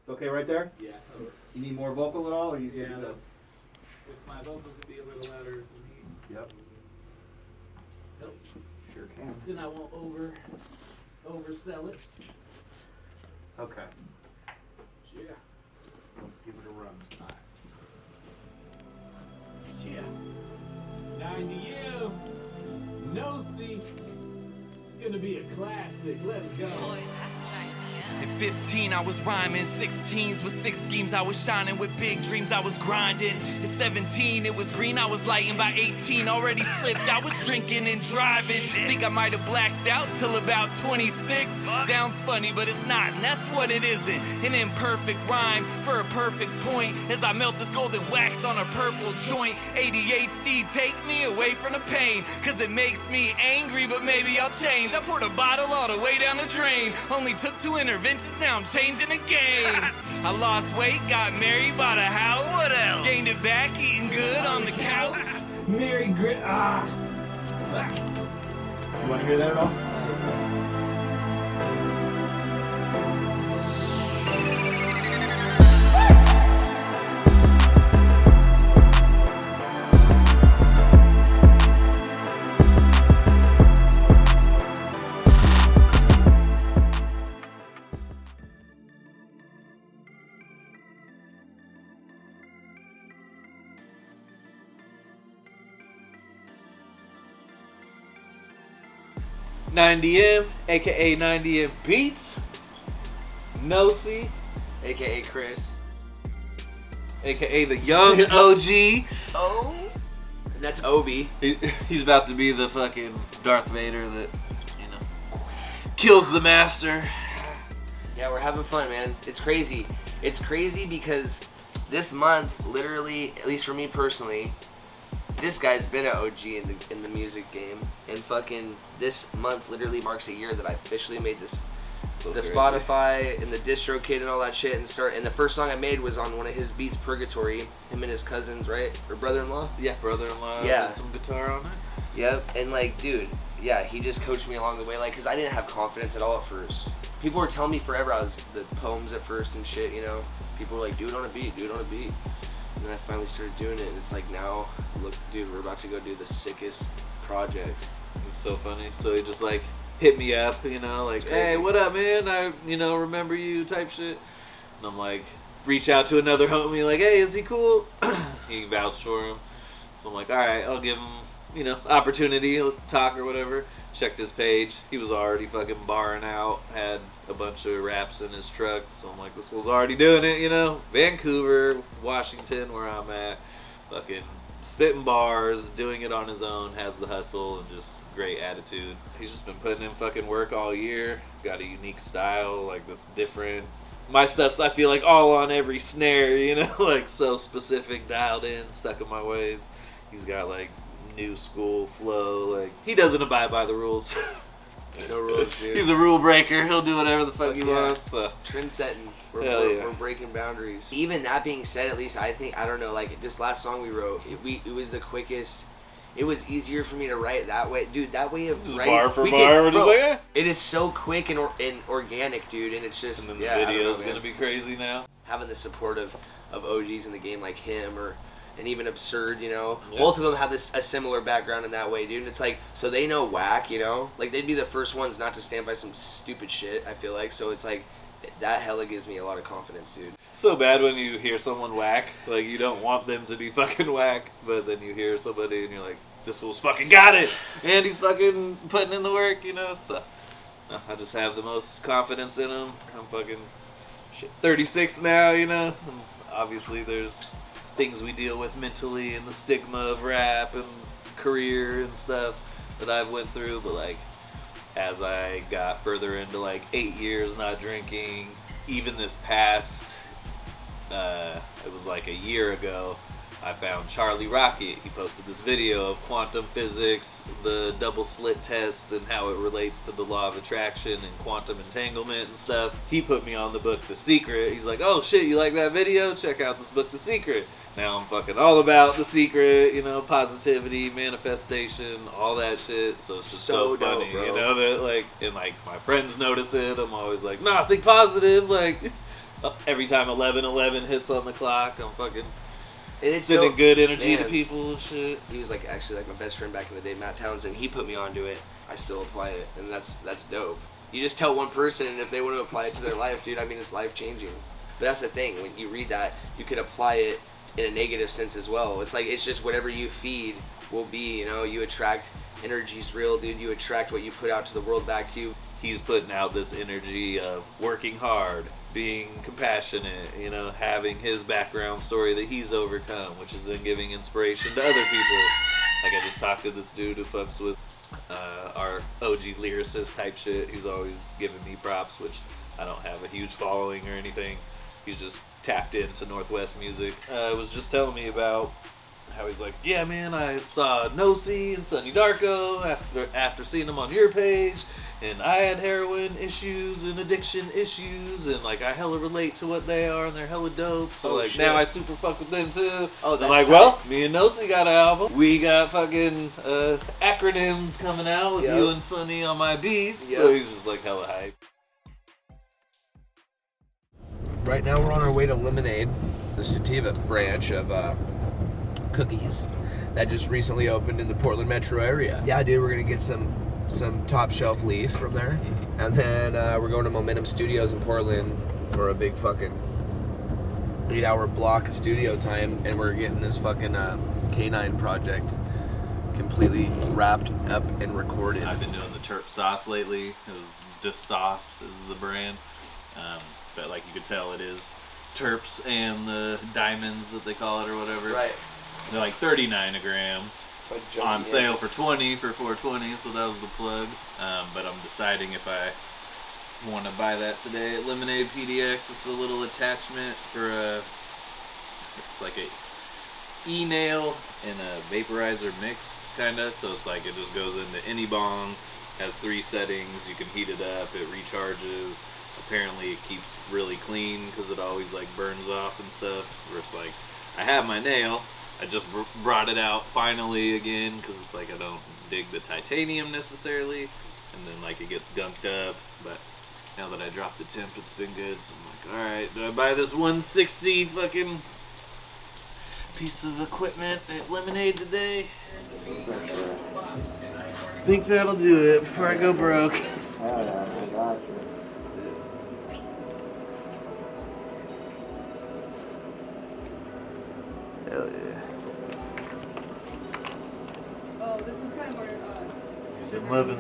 It's okay right there? Yeah. Over. You need more vocal at all? Or you Yeah, good? if my vocals would be a little louder for me. Yep. Nope. Sure can. Then I won't oversell it. Okay. Yeah. Let's give it a run. Yeah. 90M. Knowsee. It's gonna be a classic. Let's go. Boy, that's 90M. At 15, I was rhyming. 16s with 6 schemes, I was shining. With big dreams, I was grinding. At 17, it was green, I was lighting. By 18, already slipped, I was drinking and driving. Think I might have blacked out till about 26. Sounds funny, but it's not, and that's what it isn't. An imperfect rhyme for a perfect point. As I melt this golden wax on a purple joint. ADHD, take me away from the pain. Cause it makes me angry, but maybe I'll change. I poured a bottle all the way down the drain. Only took 2 interventions, now I'm changing the game. I lost weight, got married, bought a house. What else? Gained it back, eating good on the couch. Mary Grit. You want to hear that at all? 90M, aka 90M Beats, Knowsee, AKA Chris. aka the young OG. Oh. And that's Obi. He's about to be the fucking Darth Vader that, you know, kills the master. Yeah, we're having fun, man. It's crazy. It's crazy because this month, literally, at least for me personally, this guy's been an OG in the music game, and fucking this month literally marks a year that I officially made this, So the crazy. Spotify and the distro kit and all that shit, and the first song I made was on one of his beats, Purgatory. Him and his cousins, right, or brother-in-law. Yeah, brother-in-law. Yeah. With some guitar on it. Yep, and like, dude, yeah, he just coached me along the way, like, cause I didn't have confidence at all at first. People were telling me forever I was the poems at first and shit, you know. People were like, do it on a beat, do it on a beat. And then I finally started doing it, and it's like now, look, dude, we're about to go do the sickest project. It's so funny. So he just like hit me up, you know, like, hey, what up, man? I, you know, remember you type shit. And I'm like, reach out to another homie, like, hey, is he cool? He vouched for him. So I'm like, all right, I'll give him, you know, opportunity, talk or whatever. Checked his page. He was already fucking barring out, had a bunch of raps in his truck. So I'm like, this was already doing it, you know. Vancouver, Washington, where I'm at, fucking spitting bars, doing it on his own, has the hustle and just great attitude. He's just been putting in fucking work all year. Got a unique style, like, that's different. My stuff's, I feel like, all on every snare, you know, like, so specific, dialed in, stuck in my ways. He's got, like, new school flow, like, he doesn't abide by the rules. No rules, dude. He's a rule breaker. He'll do whatever the fuck he yeah. wants. So. Trend setting. Hell yeah. We're breaking boundaries. Even that being said, at least I think, I don't know, like this last song we wrote, it was the quickest. It was easier for me to write that way, dude. That way of Just writing, bar for bar, we're just like, eh. It is so quick and organic, dude, and it's just, And then the yeah, video's man. gonna be crazy now. Having the support of OGs in the game like him, and even Absurd, you know. Yeah. Both of them have a similar background in that way, dude. And it's like, so they know whack, you know? Like, they'd be the first ones not to stand by some stupid shit, I feel like. So it's like, that hella gives me a lot of confidence, dude. So bad when you hear someone whack. Like, you don't want them to be fucking whack, but then you hear somebody and you're like, this fool's fucking got it! And he's fucking putting in the work, you know? So, I just have the most confidence in him. I'm fucking 36 now, you know? And obviously, there's things we deal with mentally and the stigma of rap and career and stuff that I've went through, but like as I got further into like 8 years not drinking, even this past it was like a year ago, I found Charlie Rocket. He posted this video of quantum physics, the double slit test, and how it relates to the law of attraction and quantum entanglement and stuff. He put me on the book The Secret. He's like, oh shit, you like that video? Check out this book The Secret. Now I'm fucking all about The Secret, you know, positivity, manifestation, all that shit. So it's just so dope, funny, bro. you know, that like, and like my friends notice it. I'm always like, nah, think positive, like, every time 11:11 hits on the clock, I'm fucking And it's sending good energy man, to people and shit. He was like actually like my best friend back in the day, Matt Townsend. He put me onto it. I still apply it, and that's dope. You just tell one person, and if they want to apply it to their life, dude, I mean, it's life changing. But that's the thing. When you read that, you could apply it in a negative sense as well. It's like it's just whatever you feed will be. You know, you attract. Energy's real, dude. You attract what you put out to the world back to you. He's putting out this energy of working hard, being compassionate, you know, having his background story that he's overcome, which is then giving inspiration to other people. Like I just talked to this dude who fucks with our OG lyricist type shit. He's always giving me props, which I don't have a huge following or anything. He's just tapped into Northwest music. Was just telling me about how he's like, yeah, man, I saw Knowsee and Sonny Darko after seeing them on your page, and I had heroin issues and addiction issues, and like I hella relate to what they are, and they're hella dope. So like shit. Now I super fuck with them too. Oh, that's I'm like, tight. well, me and Knowsee got an album. We got fucking acronyms coming out with you and Sonny on my beats. So he's just like hella hype. Right now we're on our way to Lemonade, the sativa branch of cookies that just recently opened in the Portland metro area. Yeah, dude, we're gonna get some top shelf leaf from there, and then we're going to Momentum Studios in Portland for a big fucking 8-hour block of studio time, and we're getting this fucking K9 project completely wrapped up and recorded. I've been doing the terp sauce lately. It was just sauce is the brand, but like you could tell it is terps and the diamonds that they call it or whatever. Right. They're like $39 a gram. Like on sale for $20 for $4.20, so that was the plug. But I'm deciding if I want to buy that today at Lemonade PDX. It's a little attachment for it's like a e-nail and a vaporizer mixed kinda. So it's like it just goes into any bong. Has 3 settings. You can heat it up. It recharges. Apparently it keeps really clean because it always like burns off and stuff. Where it's like I have my nail. I just brought it out finally again because it's like I don't dig the titanium necessarily, and then like it gets gunked up. But now that I dropped the temp, it's been good. So I'm like, all right, do I buy this 160 fucking piece of equipment at Lemonade today? Think that'll do it before I go broke. Hell yeah. Been loving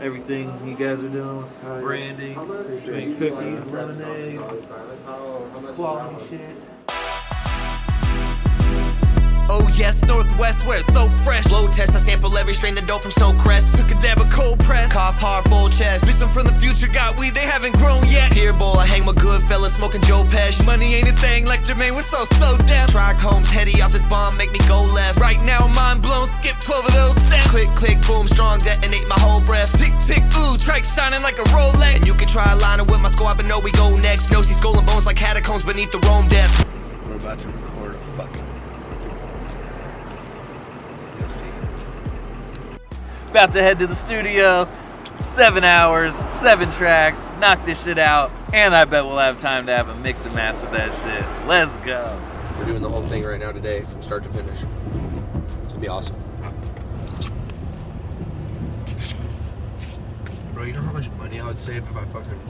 everything you guys are doing. Branding, between cookies, lemonade, quality shit. Oh yes, Northwest, where it's so fresh. Blow test, I sample every strain of dope from Snowcrest. Took a dab of cold press, cough hard, full chest. Bitch, I'm from the future, got weed, they haven't grown yet. Beer bowl, I hang with good fellas, smoking Joe Pesci. Money ain't a thing, like Jermaine, we're so deaf. Trichomes, heady off this bomb, make me go left. Right now, mind blown, skip 12 of those steps. Click, click, boom, strong, detonate my whole breath. Tick, tick, ooh, trike shining like a Rolex. And you can try a liner with my squad, but know we go next. Knowsee skull and bones like catacombs beneath the Rome depths. We're about to record a fucking About to head to the studio. 7 hours, 7 tracks, knock this shit out, and I bet we'll have time to have a mix and master that shit. Let's go. We're doing the whole thing right now today, from start to finish. It's gonna be awesome. Bro, you know how much money I would save if I fucking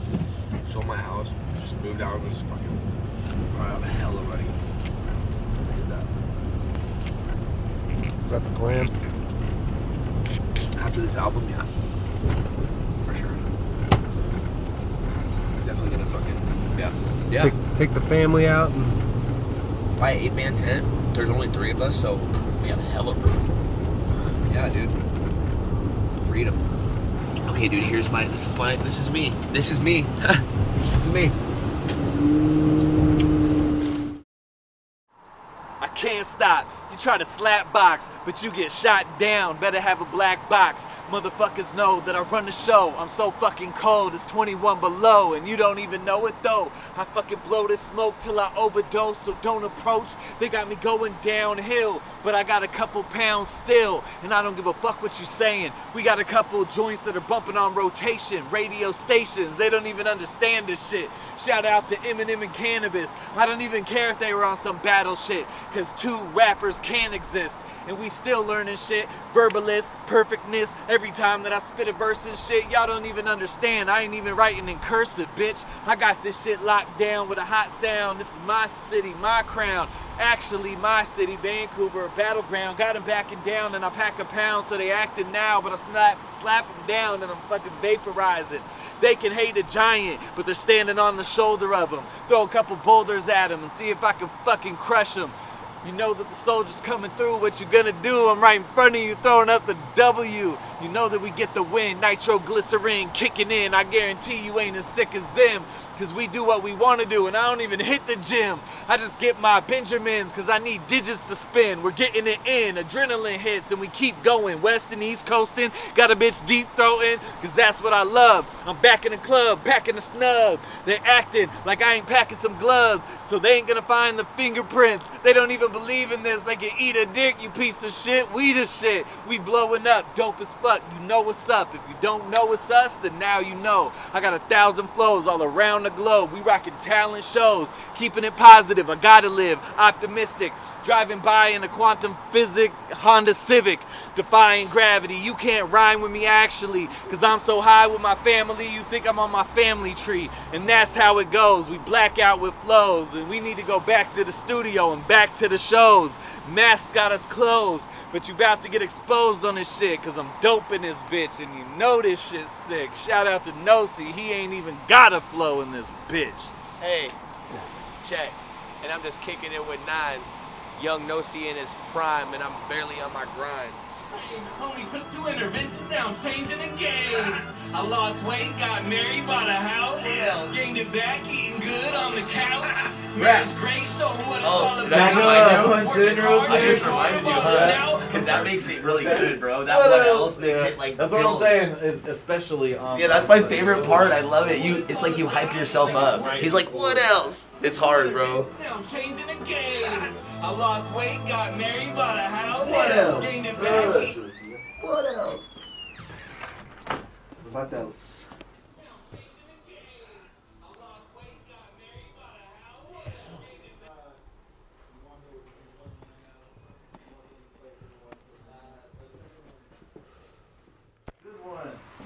sold my house, just moved out of this fucking, brought out a hell of money. Look at that. Is that the plan? After this album, yeah. For sure. Definitely gonna fucking, yeah. Take the family out and Buy an 8-man tent. There's only 3 of us, so we have hella room. Yeah, dude. Freedom. Okay, dude, this is me. This is me. This is me. I can't stop. You try to slap box, but you get shot down. Better have a black box. Motherfuckers know that I run the show. I'm so fucking cold, it's 21 below, and you don't even know it though. I fucking blow this smoke till I overdose, so don't approach. They got me going downhill, but I got a couple pounds still, and I don't give a fuck what you saying. We got a couple joints that are bumping on rotation, radio stations, they don't even understand this shit. Shout out to Eminem and Cannabis. I don't even care if they were on some battle shit, cause two rappers can exist, and we still learning shit. Verbalist, perfectness, every time that I spit a verse and shit, y'all don't even understand. I ain't even writing in cursive, bitch. I got this shit locked down with a hot sound. This is my city, my crown. Actually, my city, Vancouver, battleground. Got them backing down and I pack a pound, so they acting now, but I slap them down and I'm fucking vaporizing. They can hate a giant, but they're standing on the shoulder of them. Throw a couple boulders at them and see if I can fucking crush them. You know that the soldier's coming through, what you gonna do? I'm right in front of you throwing up the W. You know that we get the win, nitroglycerin kicking in. I guarantee you ain't as sick as them, cause we do what we wanna do and I don't even hit the gym. I just get my Benjamins cause I need digits to spin. We're getting it in, adrenaline hits and we keep going. West and East coasting, got a bitch deep throating, cause that's what I love. I'm back in the club, packing the snug. They're acting like I ain't packing some gloves, so they ain't gonna find the fingerprints. They don't even believe in this, they can eat a dick, you piece of shit. We the shit, we blowing up, dope as fuck. You know what's up. If you don't know it's us, then now you know. I got 1,000 flows all around the globe. We rocking talent shows, keeping it positive. I gotta live optimistic. Driving by in a quantum physics Honda Civic, defying gravity. You can't rhyme with me actually, cause I'm so high with my family. You think I'm on my family tree, and that's how it goes. We black out with flows, and we need to go back to the studio and back to the shows. Masks got us closed, but you about to get exposed on this shit, cause I'm dope in this bitch, and you know this shit's sick. Shout out to Knowsee, he ain't even got a flow in this bitch. Hey, check. And I'm just kicking it with 9. Young Knowsee in his prime, and I'm barely on my grind. Only took 2 interventions, now I'm changing the game. I lost weight, got married, bought a house, gained it back, eating good on the couch. Marriage great, show what it's all about. I just reminded you of that, because that makes it really good, bro. That what else makes it like. That's what I'm saying, especially on. Yeah, that's my favorite part. I love it. It's like you hype yourself up. He's like, what else? It's hard, bro. Now I'm changing the game. I lost weight, got married, bought a house. What else? Gained it back. What else? What else?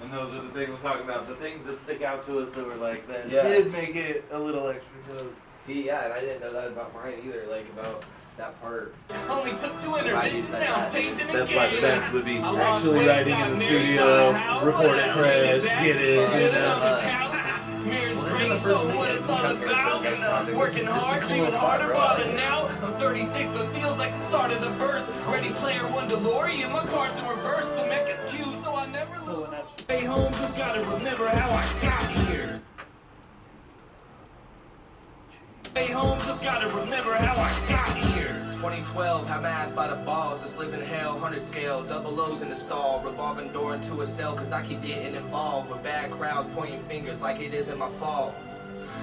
And those are the things we're talking about. The things that stick out to us that were like, that Yeah. did make it a little extra good. See, yeah, and I didn't know that about mine either, like about that part. Only took 2 interventions, now I'm changing the That's game. why the best would be I lost actually weight, writing got in the married, studio, bought a house, record it fresh, back, get it, good you on the know. couch. Marriage Well, great, this is the so first what weekend it's all we come here for about. guest project. Working This is hard, the dreaming coolest spot, harder, bro. balling out. I'm 36, but feels like the start of the verse. Ready Player One DeLorean, my car's in reverse. The mech is cute, so I never lose. Stay home, just gotta remember how I got here. Stay home, just gotta remember how I got here. 2012, had my ass by the balls, just live in hell, 100 scale, double O's in the stall, revolving door into a cell, cause I keep getting involved with bad crowds pointing fingers like it isn't my fault.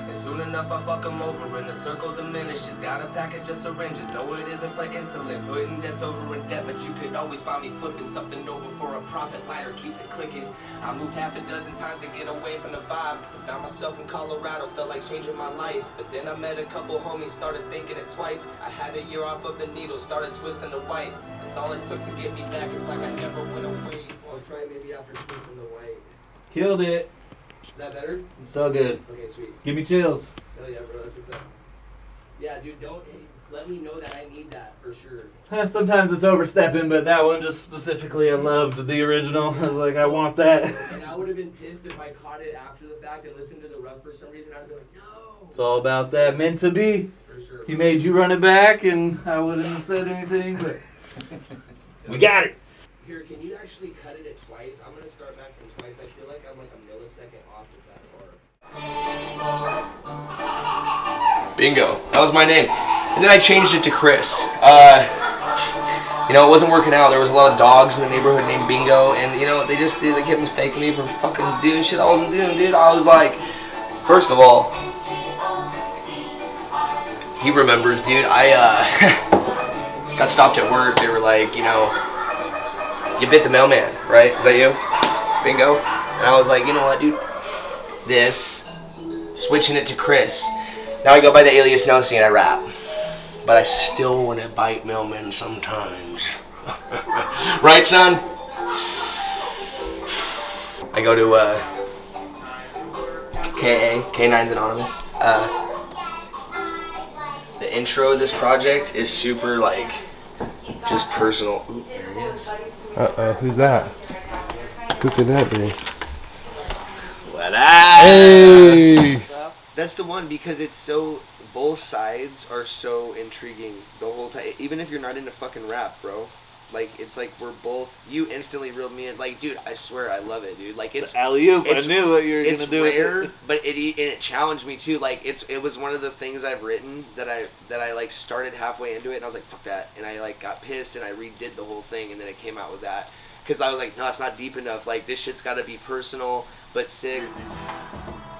And soon enough I fuck them over and the circle diminishes. Got a package of syringes, no it isn't for insulin. Putting debts over in debt, but you could always find me flipping something over for a profit. Lighter keeps it clicking. I moved half a dozen times to get away from the vibe. Found myself in Colorado, felt like changing my life. But then I met a couple homies, started thinking it twice. I had a year off of the needle, started twisting the white. That's all it took to get me back, it's like I never went away. I'll try maybe after twisting the white. Killed it. Is that better? So good. Okay, sweet. Give me chills. Hell yeah, bro, that's what's up. Yeah, dude, don't let me know that I need that for sure. Sometimes it's overstepping, but that one just specifically, I loved the original. I was like, I want that. And I would have been pissed if I caught it after the fact and listened to the rough for some reason. I'd be like, no. It's all about that. Meant to be. For sure. He made you run it back, and I wouldn't have said anything, but we got it. Here, can you actually cut it at twice? I'm gonna start back from twice. I feel like I'm like a millisecond off with that bar. Bingo. That was my name. And then I changed it to Chris. You know, it wasn't working out. There was a lot of dogs in the neighborhood named Bingo, and you know, they kept mistaking me for fucking doing shit I wasn't doing, dude. I was like, first of all, he remembers, dude. I got stopped at work. They were like, you know, you bit the mailman, right? Is that you? Bingo? And I was like, you know what, dude? Switching it to Chris. Now I go by the alias Knowsee and I rap. But I still want to bite mailmen sometimes. Right, son? I go to KA, K9's Anonymous. The intro of this project is super, like, just personal. Ooh, there he is. Uh-oh, who's that? Who could that be? What up? Hey! That's the one because it's so, both sides are so intriguing the whole time. Even if you're not into fucking rap, bro. Like, it's like we're both, you instantly reeled me in. Like, dude, I swear I love it, dude. Like, it's alley-oop. I knew what you were gonna do. It's rare, but it challenged me too. Like, it was one of the things I've written that I like started halfway into it and I was like, fuck that, and I like got pissed and I redid the whole thing and then it came out with that because I was like, no, it's not deep enough. Like, this shit's got to be personal but sick.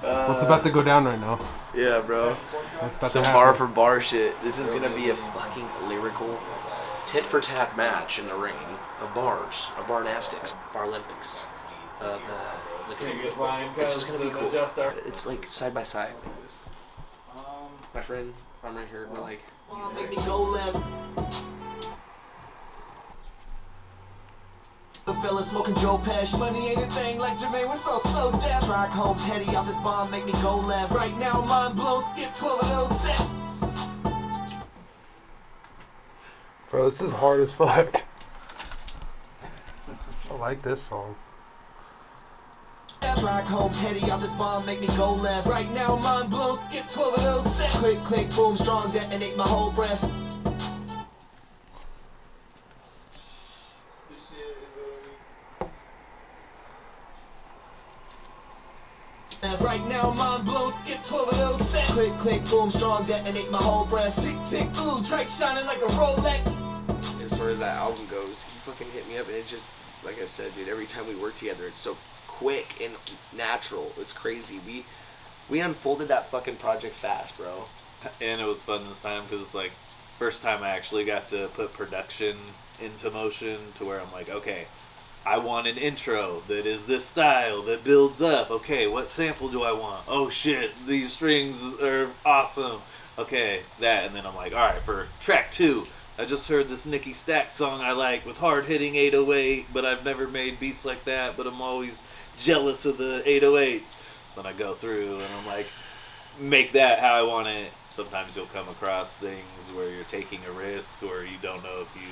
What's about to go down right now? Yeah, bro. What's about Some to bar happen? for bar shit. This is gonna be a fucking lyrical tit for tat match in the ring of bars, of barnastics, bar Olympics, of the this is gonna be cool. It's like side by side like this. My friend, I'm right here. We're like, Make me go left. The fella smoking Joe Pesci. Money ain't a thing like Jermaine. We're so deaf. Track home, Teddy off this bomb. Make me go left. Right now, mind blown. Skip 12 of those steps. Bro, this is hard as fuck. I like this song. Track home, Teddy off this bomb. Make me go left. Right now, mind blown. Skip 12 of those steps. Click, click, boom, strong, detonate my whole breath. Right now, mind blown, skip 12 of those steps. Click, click, boom, strong, detonate my whole breath. Tick, tick, ooh, Drake shining like a Rolex. as far as that album goes, he fucking hit me up and it just, like I said, dude, every time we work together, it's so quick and natural. It's crazy. We unfolded that fucking project fast, bro. And it was fun this time because it's like first time I actually got to put production into motion to where I'm like, okay, I want an intro that is this style that builds up. Okay, what sample do I want? Oh shit, these strings are awesome. Okay, that, and then I'm like, all right, for track 2, I just heard this Nicky Stack song I like with hard-hitting 808, but I've never made beats like that, but I'm always jealous of the 808s. So then I go through and I'm like, make that how I want it. Sometimes you'll come across things where you're taking a risk or you don't know if you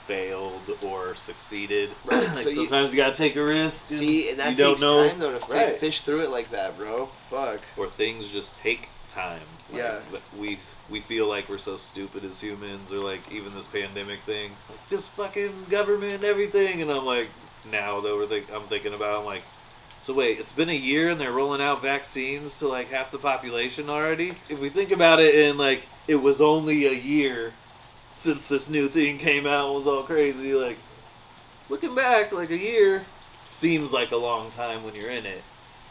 failed or succeeded. Right. Like So sometimes you gotta take a risk. See, and that you don't takes know. time though to Right. fish through it like that, bro. Fuck. Or things just take time. Like, Yeah. We feel like we're so stupid as humans, or like even this pandemic thing, like, this fucking government and everything, and I'm like, now that I'm thinking about, I'm like, so wait, it's been a year and they're rolling out vaccines to like half the population already? If we think about it, and like it was only a year since this new thing came out and was all crazy, like looking back, like a year seems like a long time when you're in it,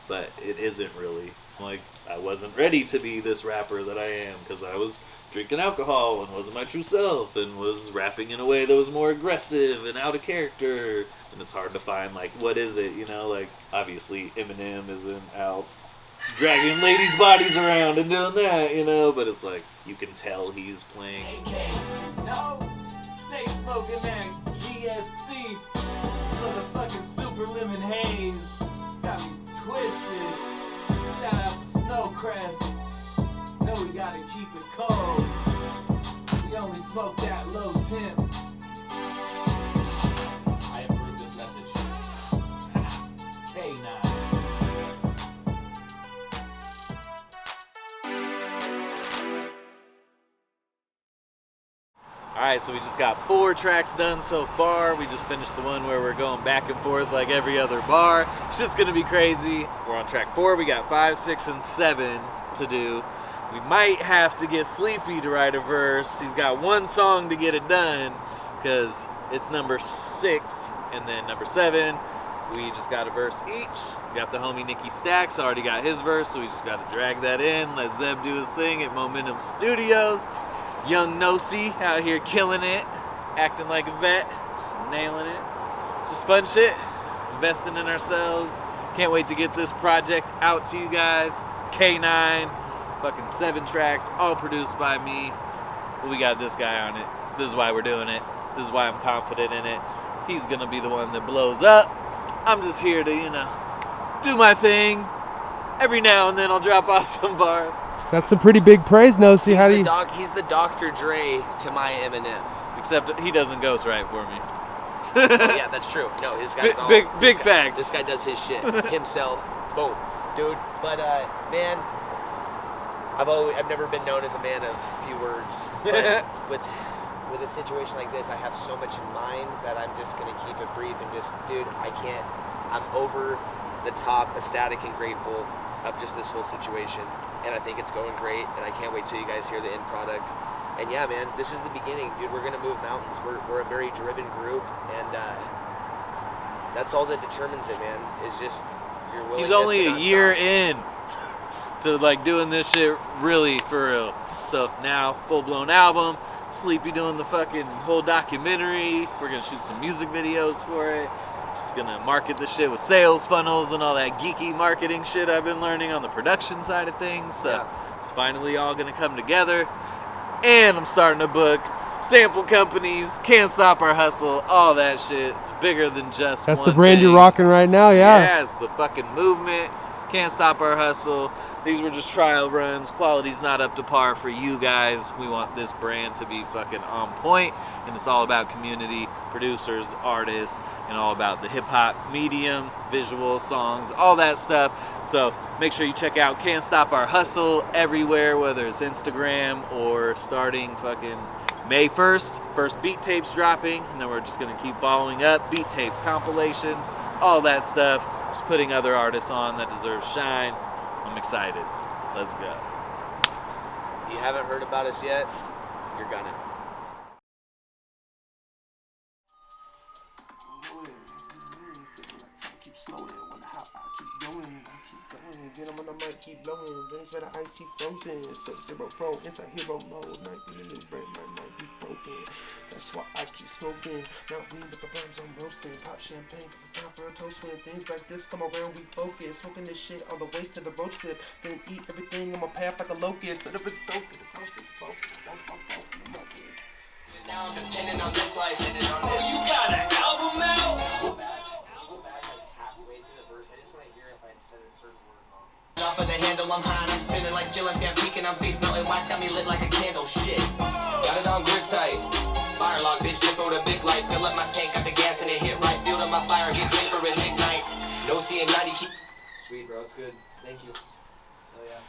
but it isn't really. Like, I wasn't ready to be this rapper that I am because I was drinking alcohol and wasn't my true self and was rapping in a way that was more aggressive and out of character. And it's hard to find, like, what is it, you know? Like, obviously Eminem isn't out dragging ladies' bodies around and doing that, you know? But it's like, you can tell he's playing. No, stay smoking that GSC. Motherfucking super lemon haze. Got me twisted. Shout out to Snowcrest. Know we gotta keep it cold. We only smoke that low temp. I approve this message. K9. Alright, so we just got 4 tracks done so far. We just finished the one where we're going back and forth like every other bar. It's just gonna be crazy. We're on track 4. We got 5, 6, and 7 to do. We might have to get Sleepy to write a verse. He's got one song to get it done because it's number 6 and then number 7. We just got a verse each. We got the homie Nicky Stacks, already got his verse, so we just got to drag that in. Let Zeb do his thing at Momentum Studios. Young Knowsee out here killing it, acting like a vet, just nailing it. Just fun shit, investing in ourselves. Can't wait to get this project out to you guys. K9, fucking 7 tracks, all produced by me. But we got this guy on it. This is why we're doing it. This is why I'm confident in it. He's gonna be the one that blows up. I'm just here to, do my thing. Every now and then I'll drop off some bars. That's some pretty big praise, Knowsee. How do you? He's the Dr. Dre to my Eminem. Except he doesn't ghostwrite for me. Oh, yeah, that's true. No, his guy's all big facts. This guy does his shit himself. Boom, dude. But man, I've never been known as a man of few words. But with a situation like this, I have so much in mind that I'm just gonna keep it brief and just, dude, I'm over the top ecstatic and grateful of just this whole situation, and I think it's going great, and I can't wait till you guys hear the end product. And yeah, man, this is the beginning, dude. We're gonna move mountains. We're a very driven group, and that's all that determines it, man. Is just your willingness. He's only to a year stop. in to like doing this shit really for real. So now full blown album. Sleepy doing the fucking whole documentary. We're gonna shoot some music videos for it. Just gonna market the shit with sales funnels and all that geeky marketing shit I've been learning on the production side of things. So Yeah. it's finally all gonna come together. And I'm starting to book sample companies, Can't Stop Our Hustle, all that shit. It's bigger than just That's one the brand thing. you're rocking right now, yeah. Yes, the fucking movement. Can't Stop Our Hustle. These were just trial runs. Quality's not up to par for you guys. We want this brand to be fucking on point, and it's all about community, producers, artists, and all about the hip-hop medium, visuals, songs, all that stuff. So make sure you check out Can't Stop Our Hustle everywhere, whether it's Instagram or starting fucking May 1st, first beat tapes dropping, and then we're just gonna keep following up, beat tapes, compilations, all that stuff. Just putting other artists on that deserve shine. I'm excited. Let's go. If you haven't heard about us yet, you're gonna. Get him on the mic, keep blowing. Drinks better icy frozen. Sub-Zero Pro, anti-hero mode. Night in the new bread, my might be broken. That's why I keep smoking. Not weed, but the burns I'm roasting. Pop champagne, cause it's time for a toast. When things like this come around, we focus. Smoking this shit on the way to the road trip. Then eat everything on my path like a locust. Set up a focus. Now I'm depending on this life. Oh, you got an album out? Off of the handle, I'm high and I'm spinning like ceiling fan peaking. I'm face melting, wax got me lit like a candle. Shit, got it on grid tight. Fire log, bitch, slip out a big light. Fill up my tank, got the gas and it hit right. Field up my fire, get paper and ignite. Knowsee and 90 keep. Sweet, bro. It's good. Thank you. Oh yeah.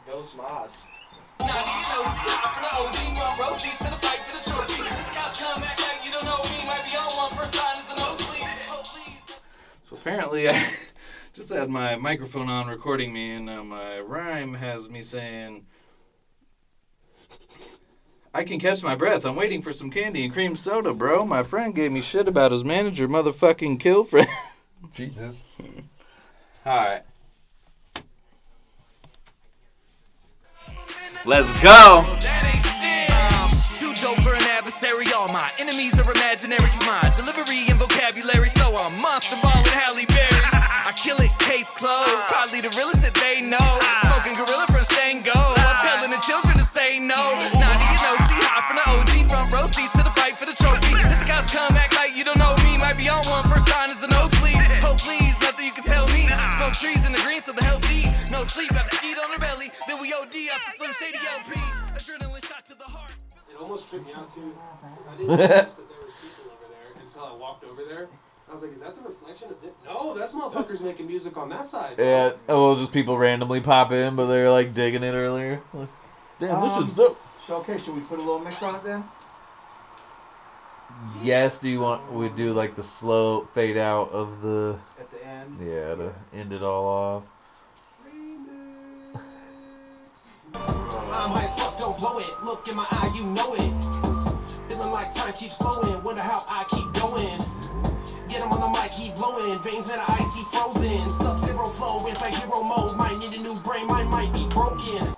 Go Smoss. 90 Knowsee, hot from the OG, from row seats to the fight to the trophy. This guy's come act like you don't know me. Might be on one first sign is a nosebleed. Oh, please. So apparently I just had my microphone on recording me, and my rhyme has me saying, I can catch my breath. I'm waiting for some candy and cream soda, bro. My friend gave me shit about his manager motherfucking kill friend. Jesus. Alright. Let's go. That ain't shit. Too dope for an adversary. All my enemies are imaginary. 'Cause my delivery and vocabulary. So I'm monster ball with Halle Berry. I kill it, case closed. Probably the realest that they know. Smoking gorilla from Shango. I'm telling the children to say no. 90 Knowsee, hot from the OG. Front row seats to the fight for the trophy. Let the guys come act like you don't know me. Might be on one first sign is a nosebleed. Oh please, nothing you can tell me. Smoke trees in the green so the healthy. No sleep, got the skeet on her belly. Then we OD off the Slim Shady LP. Adrenaline shot to the heart. It almost tripped me out too. I didn't notice that there was people over there until I walked over there. I was like, is that the reflection of it? No, that's motherfuckers making music on that side. Yeah, well, just people randomly pop in, but they're like digging it earlier. Like, damn, this shit's dope. So, okay, should we put a little mix on it then? Yes, do you want we do like the slow fade out of the At the end? to end it all off? I'm high as fuck, don't blow it. Look in my eye, you know it. Feeling like time keeps slowing. Wonder how I keep going. Get him on the mic, keep blowing. Veins made of ice, he frozen. Sub-zero flow, it's like hero mode. Might need a new brain, mine might be broken.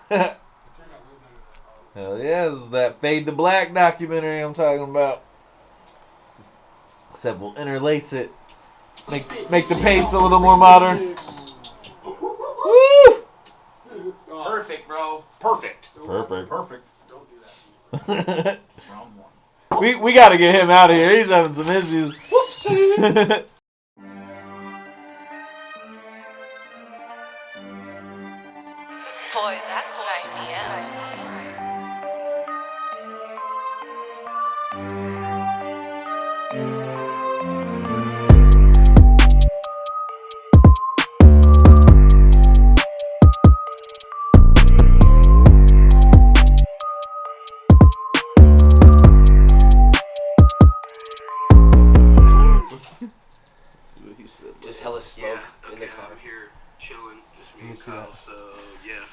Hell yeah, this is that Fade to Black documentary I'm talking about. Except we'll interlace it. Make the pace a little more modern. Woo! Perfect, bro. Perfect. Perfect. Perfect. Don't do that. Round one. We gotta get him out of here. He's having some issues. Whoopsie. Boy, that's an idea. Just hella smoke in the car. I'm here chilling, just me and Kyle. So yeah,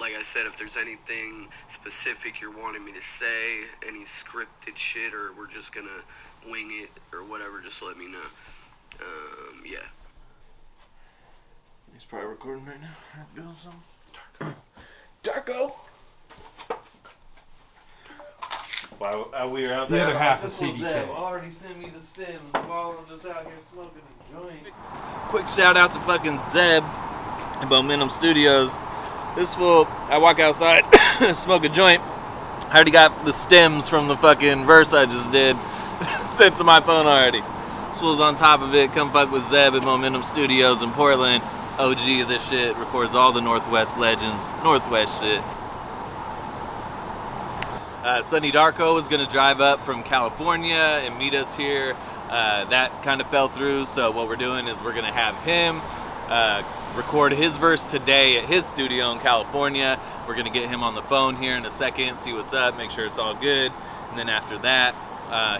like I said, if there's anything specific you're wanting me to say, any scripted shit, or we're just gonna wing it or whatever, just let me know. Yeah. He's probably recording right now. Doing something. Darko. While we were out there, The other half is this was CDK. Zeb. Already sent me the stems while I'm just out here smoking a joint. Quick shout out to fucking Zeb at Momentum Studios. This fool, I walk outside, smoke a joint. I already got the stems from the fucking verse I just did sent to my phone already. This fool's on top of it. Come fuck with Zeb at Momentum Studios in Portland. OG of this shit, records all the Northwest legends, Northwest shit. Sonny Darko is going to drive up from California and meet us here. That kind of fell through, so what we're doing is we're going to have him record his verse today at his studio in California. We're going to get him on the phone here in a second, see what's up, make sure it's all good. And then after that,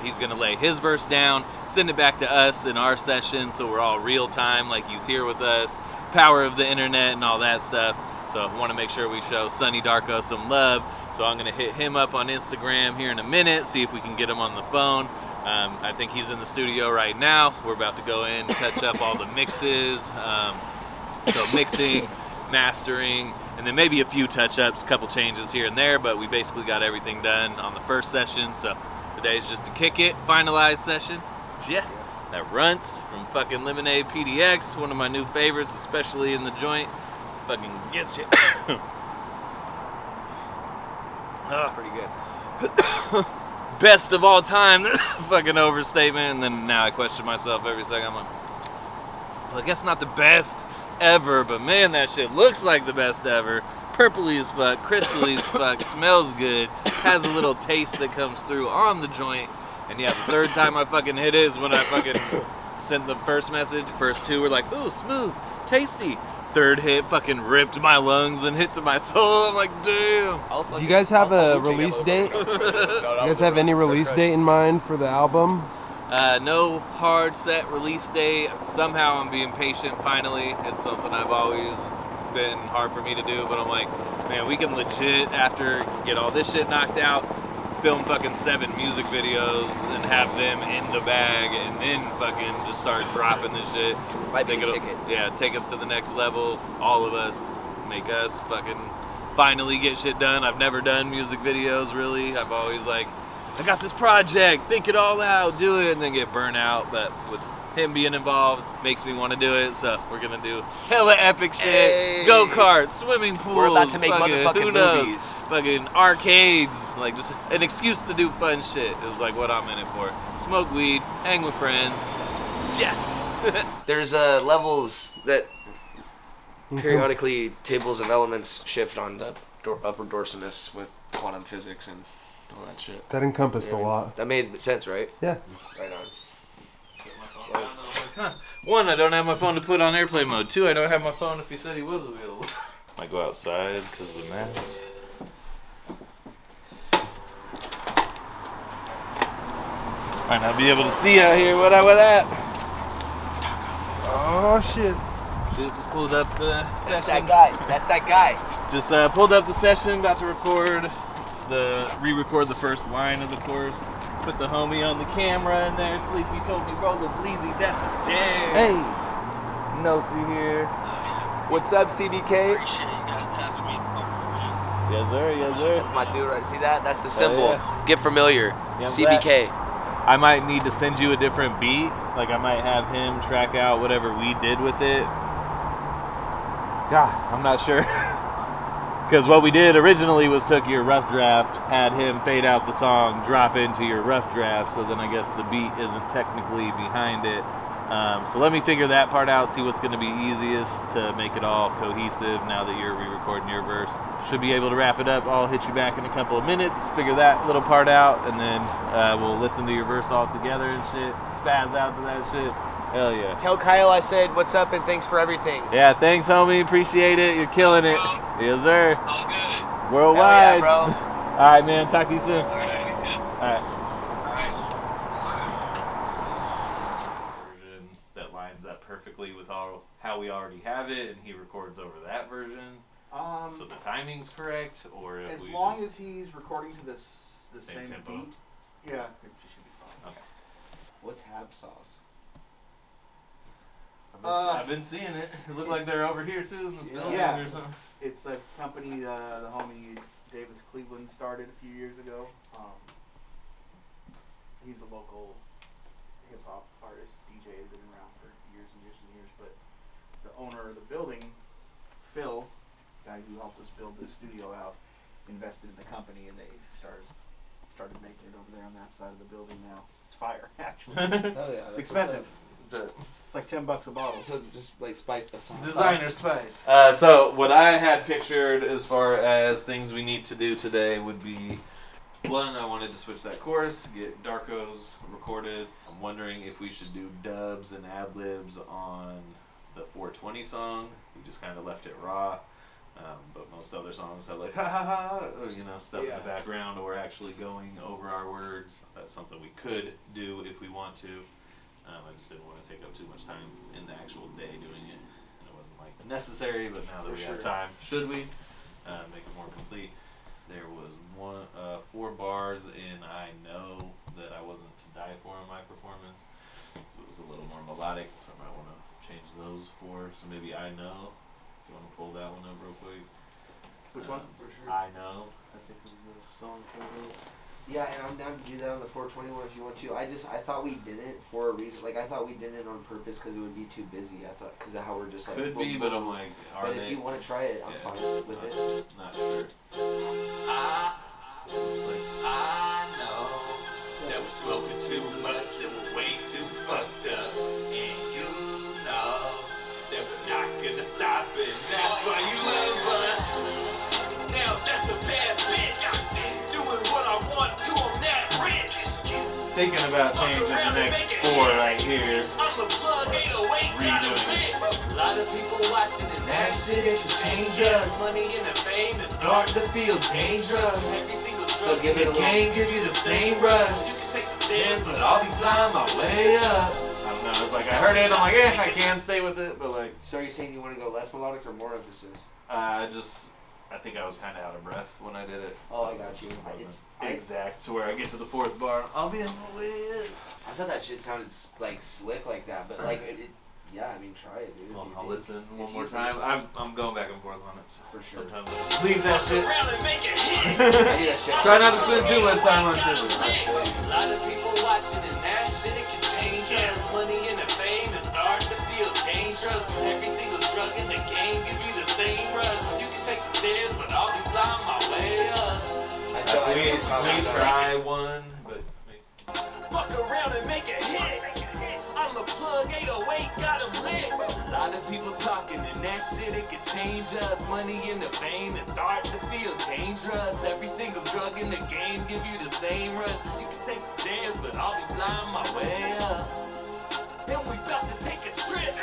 he's going to lay his verse down, send it back to us in our session so we're all real time, like he's here with us. Power of the internet and all that stuff. So I want to make sure we show Sonny Darko some love. So I'm going to hit him up on Instagram here in a minute, see if we can get him on the phone. I think he's in the studio right now. We're about to go in, touch up all the mixes. So mixing, mastering, and then maybe a few touch-ups, a couple changes here and there, but we basically got everything done on the first session. So today's just a kick it, finalized session. Yeah. That Runts from fucking Lemonade PDX, one of my new favorites, especially in the joint. Fucking gets you. That's pretty good. Best of all time. That's a fucking overstatement. And then now I question myself every second. I'm like, well, I guess not the best ever, but man, that shit looks like the best ever. Purpley as fuck, crystally as fuck, smells good, has a little taste that comes through on the joint. And yeah, the third time I fucking hit it is when I fucking sent the first message. First two were like, ooh, smooth, tasty. Third hit fucking ripped my lungs and hit to my soul. I'm like, damn. Do you guys have a release date? You guys have any release date in mind for the album? No hard set release date. Somehow I'm being patient finally. It's something I've always been hard for me to do, but I'm like, man, we can legit, after get all this shit knocked out, film fucking 7 music videos and have them in the bag and then fucking just start dropping this shit. Might be a ticket. Yeah, take us to the next level, all of us. Make us fucking finally get shit done. I've never done music videos really. I've always like, I got this project, think it all out, do it, and then get burnt out. But with him being involved makes me want to do it, so we're gonna do hella epic shit. Hey. Go-karts, swimming pools, We're about to make fucking, motherfucking who knows, movies. fucking arcades, like just an excuse to do fun shit is like what I'm in it for. Smoke weed, hang with friends, yeah. There's levels that periodically tables of elements shift on the upper dorsimus with quantum physics and all that shit. That encompassed a lot. That made sense, right? Yeah. Right on. One, I don't have my phone to put on airplane mode. 2, I don't have my phone if he said he was available. I go outside because of the mask. Might not be able to see out here what at. Oh shit. Shit, just pulled up the session. That's that guy. That's that guy. Just pulled up the session, about to re-record the first line of the chorus. Put the homie on the camera in there. Sleepy told me roll the bleezy, that's a dare. Hey, Knowsee here. What's up, CBK? Yes sir, yes sir. That's my dude, right? See that? That's the symbol. yeah. Get familiar. Yeah, CBK. I might need to send you a different beat. Like I might have him track out whatever we did with it. God, I'm not sure. Because what we did originally was took your rough draft, had him fade out the song, drop into your rough draft, so then I guess the beat isn't technically behind it. So let me figure that part out, see what's going to be easiest to make it all cohesive now that you're re-recording your verse. Should be able to wrap it up. I'll hit you back in a couple of minutes, figure that little part out, and then we'll listen to your verse all together and shit, spaz out to that shit. Hell yeah. Tell Kyle I said what's up and thanks for everything. Yeah, thanks homie, appreciate it, you're killing it. Yes sir. All good. Worldwide. Hell yeah, bro. Alright man, talk to you soon. Alright. Version that lines up perfectly with how we already have it, and he records over that version. So the timing's correct, or if As we long just, as he's recording to the Same same tempo. beat, yeah, it should be fine. Okay. What's Hab Sauce? I've been seeing it. It looked like they're over here too in this building Yeah. or something. It's a company the homie Davis Cleveland started a few years ago. He's a local hip hop artist, DJ, been around for years and years and years. But the owner of the building, Phil, guy who helped us build the studio out, invested in the company, and they started making it over there on that side of the building now. It's fire, actually. Hell yeah. It's expensive. It's like $10 a bottle. So it's just like spice. Designer spice. So what I had pictured as far as things we need to do today would be, one, I wanted to switch that chorus, get Darko's recorded. I'm wondering if we should do dubs and ad-libs on the 420 song. We just kind of left it raw. But most other songs have like, ha ha ha, stuff in the background, or actually going over our words. That's something we could do if we want to. I just didn't want to take up too much time in the actual day doing it. And it wasn't like necessary, but now that we have time, should we make it more complete? There was 4 bars in I Know that I wasn't to die for in my performance. So it was a little more melodic, so I might want to change those 4. So maybe I Know. If you want to pull that one up real quick. Which one? For sure. I Know, I think is the song title. Yeah, and I'm down to do that on the 421 if you want to. I thought we didn't for a reason. Like, I thought we did it on purpose because it would be too busy. I thought, because of how we're just like. Could be, but I'm like, are But they? if you want to try it, I'm fine with it. Not sure. I know that we're smoking too much and we're way too fucked up. And you know that we're not gonna stop it. That's why you love us. Now that's a bad bitch. Doing what I want to, I'm that rich. Thinking about changing the next 4 right here. I'm the plug 808, got him lit. A lot of people watching and that shit, it can change us. Money and the fame is starting to feel dangerous. Every single drug in the game give you the same rush. You can take the stairs, but I'll be flying my way up. I don't know, it's like I heard it, I'm like, I can stay with it, but like. So are you saying you want to go less melodic or more emphasis? I think I was kind of out of breath when I did it. Oh, I got you. It's exact to where I get to the 4th bar, I'll be on my way up. I thought that shit sounded like slick like that, but like yeah, I mean, try it, dude. Well, I'll listen one more time. I'm going back and forth on it. So for sure. Sometimes I leave that shit. I do that shit. Try not to spend too much time on shit. A lot of people watching and that shit, it can change us. Money and the fame is starting to feel dangerous. Every single drug in the game give you the same rush. You can take the stairs, but I'll be flying my way up. We try one, but fuck around and make a hit. I'm a plug 808, got him lit. A lot of people talking and that shit, it can change us. Money and the fame is starting to feel dangerous. Every single drug in the game give you the same rush. You can take the stairs, but I'll be flying my way up. And we about to take a trip.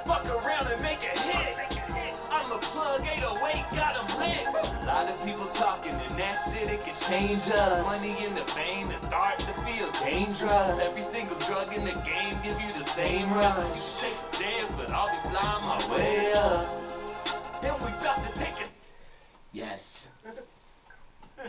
Fuck around and make a hit. I'm a plug 808, got him lit. A lot of people talking and that shit, it can change us. Money and the fame is starting to feel dangerous. Every single drug in the game give you the same rush. You can take the stairs, but I'll be flying my way up. And we about to take it. Yes. We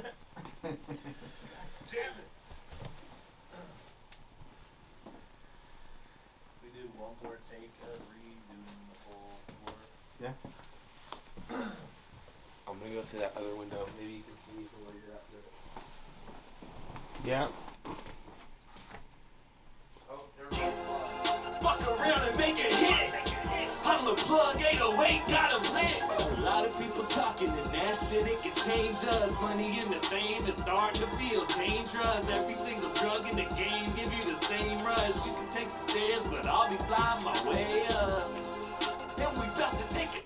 do one more take, redoing the whole floor. Yeah. I'm gonna go through that other window. Maybe you can see me from where you're at. Yeah. Oh, there we go. Fuck around and make a hit. I'm the plug 808, got 'em lit. A lot of people talking and that shit, it can change us. Money and the fame is starting to feel dangerous. Every single drug in the game give you the same rush. You can take the stairs, but I'll be flying my way up. And we about to take it.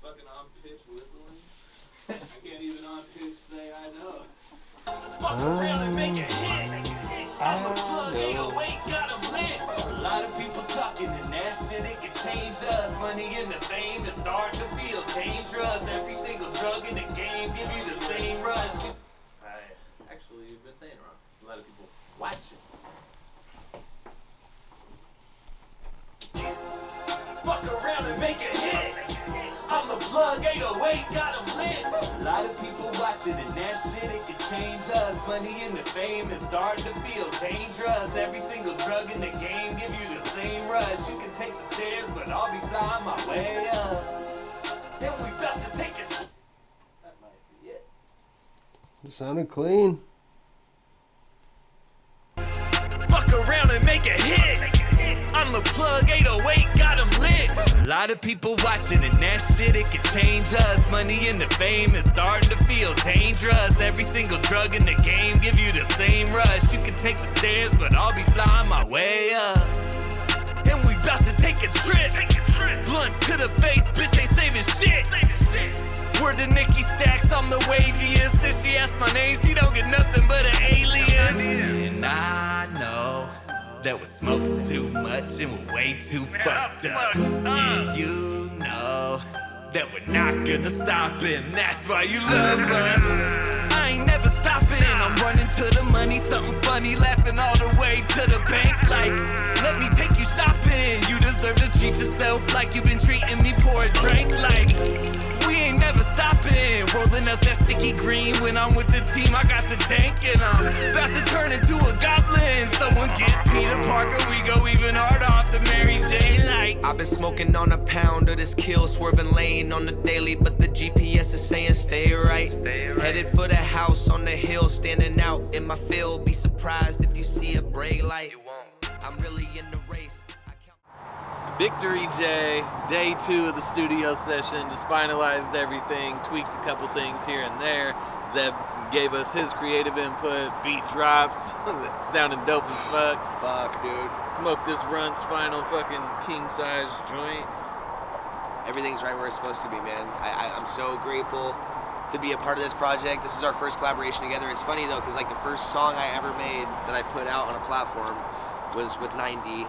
Fucking on pitch whistling. I can't even on pitch say I know. Fuck around and make a hit. I'm a plug 808, got 'em lit. A lot of people talking and that shit, it can change us. Money and the fame is starting to feel dangerous. Every single drug in the game give you the same rush. Actually, you've been saying it wrong. A lot of people watching. Fuck around and make a hit. I'm the plug 808, got 'em lit. A lot of people watching and that shit, it can change us. Money and the fame is starting to feel dangerous. Every single drug in the game give you the same rush. You can take the stairs, but I'll be flying my way up. And we about to take it. That might be it. It sounded clean. Fuck around and make a hit. I'm the plug 808, got 'em lit. A lot of people watching and that shit, it can change us. Money and the fame is starting to feel dangerous. Every single drug in the game give you the same rush. You can take the stairs, but I'll be flying my way up. And we about to take a trip. Blunt to the face, bitch ain't saving shit. Word to Nikki Stacks, I'm the waviest. If she asks my name, she don't get nothing but an alias. And I know that we're smoking too much and we're way too fucked up. And you know that we're not gonna stop, and that's why you love us. I ain't never stopping, I'm running to the money, something funny, laughing all the way to the bank. Like, let me take you shopping. You deserve to treat yourself like you've been treating me. Pour a drink like we ain't never stopping. Rolling up that sticky green when I'm with the team. I got the tank and I'm about to turn into a goblin. Someone get Peter Parker, we go even harder off the Mary Jane. Like, I've been smoking on a pound of this kill, swerving lane on the daily, but the GPS is saying stay right. Headed for the house on the hill, standing out in my field. Be surprised if you see a brake light. I'm really in the race. Victory J, day 2 of the studio session. Just finalized everything, tweaked a couple things here and there. Zeb gave us his creative input, beat drops, sounding dope as fuck. Fuck, dude. Smoked this Runt's final fucking king-size joint. Everything's right where it's supposed to be, man. I'm so grateful to be a part of this project. This is our first collaboration together. It's funny though, because like the first song I ever made that I put out on a platform was with 90.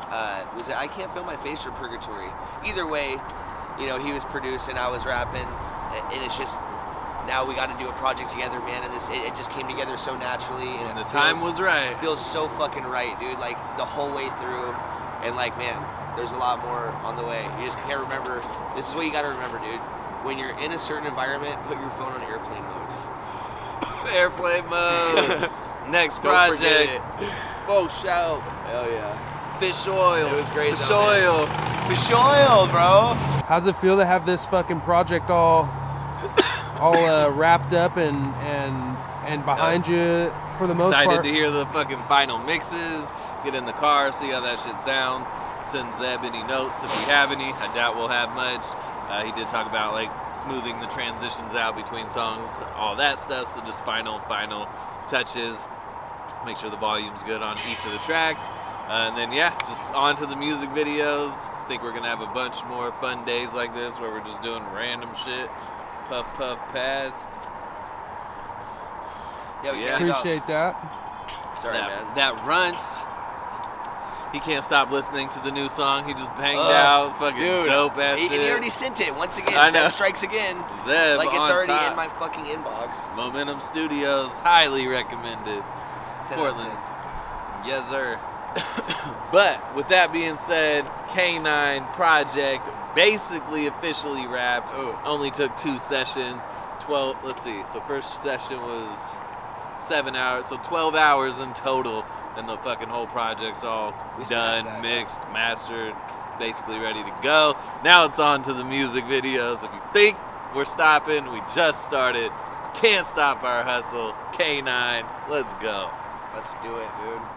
Was it I Can't Feel My Face or Purgatory? Either way, you know, he was producing, I was rapping, and it's just, now we got to do a project together, man, and it just came together so naturally. And the time was right. It feels so fucking right, dude, like the whole way through. And like, man, there's a lot more on the way. You just can't remember. This is what you got to remember, dude. When you're in a certain environment, put your phone on airplane mode. Airplane mode. Next Don't project. Full shout. Hell yeah. Fish oil. It was great. Fish though, man. oil. Fish oil, bro. How's it feel to have this fucking project all wrapped up and behind you for the most Excited part? to hear the fucking final mixes. Get in the car, see how that shit sounds. Send Zeb any notes if we have any. I doubt we'll have much. He did talk about like smoothing the transitions out between songs, all that stuff. So just final touches. Make sure the volume's good on each of the tracks. And then yeah, just on to the music videos. I think we're gonna have a bunch more fun days like this where we're just doing random shit. Puff, puff, pass. Yeah, Appreciate that. Sorry, man. That Runt's He can't stop listening to the new song. He just banged out fucking dope ass shit. And he already sent it once again. I know. Zeb strikes again. Zeb like it's on already top. in my fucking inbox. Momentum Studios, highly recommended. 10 Portland. out of 10. Yes, sir. But with that being said, K9 project basically officially wrapped. Only took 2 sessions. 12. Let's see. So first session was 7 hours. So 12 hours in total, and the fucking whole project's all We done, smashed that, mixed, mastered, basically ready to go. Now it's on to the music videos. If you think we're stopping, we just started. Can't stop our hustle. K9. Let's go. Let's do it, dude.